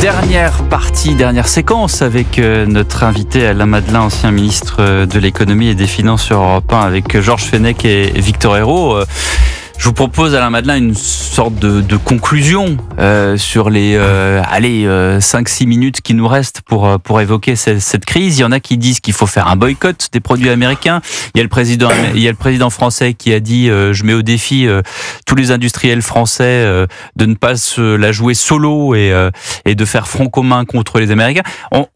Dernière séquence avec notre invité Alain Madelin, ancien ministre de l'économie et des finances sur Europe 1, avec Georges Fenech et Victor Ayrault. Je vous propose, Alain Madelin, une sorte de conclusion sur les 5-6 minutes qui nous restent pour évoquer cette crise. Il y en a qui disent qu'il faut faire un boycott des produits américains. Il y a le président français qui a dit je mets au défi tous les industriels français de ne pas se la jouer solo et de faire front commun contre les Américains.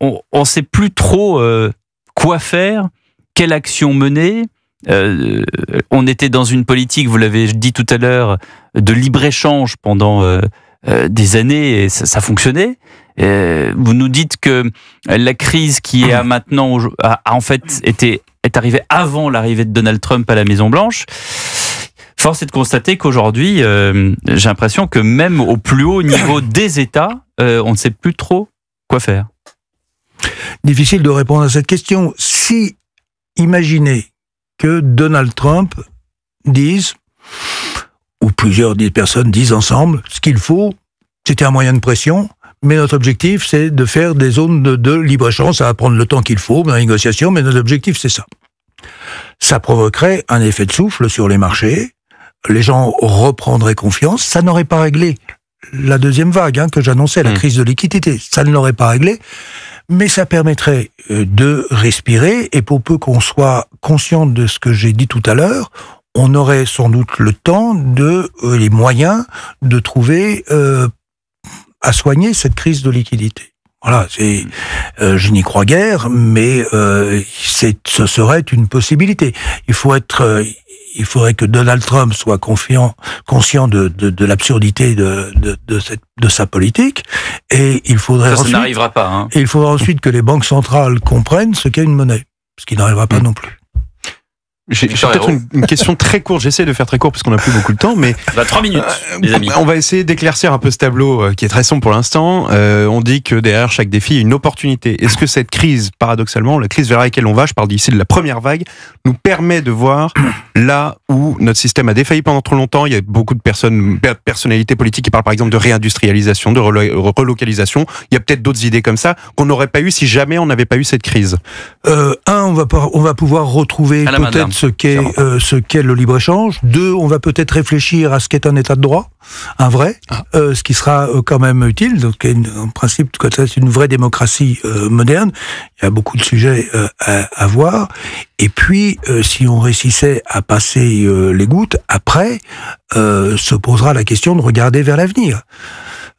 On sait plus trop quoi faire, quelle action mener. On était dans une politique, vous l'avez dit tout à l'heure, de libre-échange pendant des années et ça fonctionnait. Vous nous dites que la crise qui est maintenant est arrivée avant l'arrivée de Donald Trump à la Maison-Blanche. Force est de constater qu'aujourd'hui, j'ai l'impression que même au plus haut niveau des États, on ne sait plus trop quoi faire. Difficile de répondre à cette question. Si, imaginez que Donald Trump dise, ou plusieurs personnes disent ensemble, ce qu'il faut, c'était un moyen de pression, mais notre objectif, c'est de faire des zones de libre-échange, ça va prendre le temps qu'il faut dans la négociation, mais notre objectif, c'est ça. Ça provoquerait un effet de souffle sur les marchés, les gens reprendraient confiance, ça n'aurait pas réglé la deuxième vague que j'annonçais, la crise de liquidité, ça ne l'aurait pas réglé, mais ça permettrait de respirer, et pour peu qu'on soit conscient de ce que j'ai dit tout à l'heure, on aurait sans doute le temps les moyens de trouver à soigner cette crise de liquidité. Voilà, je n'y crois guère, mais ce serait une possibilité. Il faudrait que Donald Trump soit conscient de l'absurdité de sa politique, et il faudrait ça n'arrivera pas. Et il faudra ensuite que les banques centrales comprennent ce qu'est une monnaie, ce qui n'arrivera pas non plus. J'ai peut-être une question très courte. J'essaie de faire très court parce qu'on n'a plus beaucoup de temps, mais 3 minutes, les amis. On va essayer d'éclaircir un peu ce tableau qui est très sombre pour l'instant. On dit que derrière chaque défi, il y a une opportunité. Est-ce que cette crise, paradoxalement, la crise vers laquelle on va, je parle d'ici de la première vague, nous permet de voir là où notre système a défailli pendant trop longtemps? Il y a beaucoup de personnalités politiques qui parlent par exemple de réindustrialisation, de relocalisation. Il y a peut-être d'autres idées comme ça qu'on n'aurait pas eu si jamais on n'avait pas eu cette crise. On va pouvoir retrouver peut-être ce qu'est le libre-échange. 2, on va peut-être réfléchir à ce qu'est un état de droit, un vrai, ce qui sera quand même utile. Donc, en principe, c'est une vraie démocratie moderne. Il y a beaucoup de sujets à voir. Et puis, si on réussissait à passer les gouttes, après, se posera la question de regarder vers l'avenir.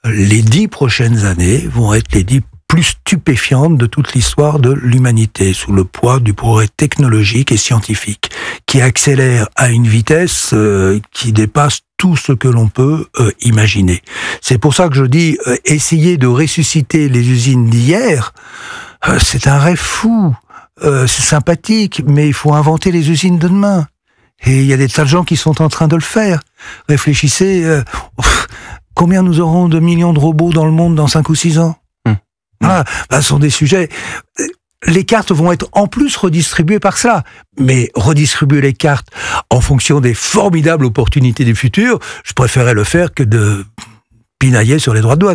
Les 10 prochaines années vont être les 10 plus stupéfiante de toute l'histoire de l'humanité, sous le poids du progrès technologique et scientifique, qui accélère à une vitesse qui dépasse tout ce que l'on peut imaginer. C'est pour ça que je dis, essayer de ressusciter les usines d'hier, c'est un rêve fou, c'est sympathique, mais il faut inventer les usines de demain. Et il y a des tas de gens qui sont en train de le faire. Réfléchissez, combien nous aurons de millions de robots dans le monde dans 5 ou 6 ans? Ce sont des sujets. Les cartes vont être en plus redistribuées par cela. Mais redistribuer les cartes en fonction des formidables opportunités du futur, je préférerais le faire que de pinailler sur les droits de douane.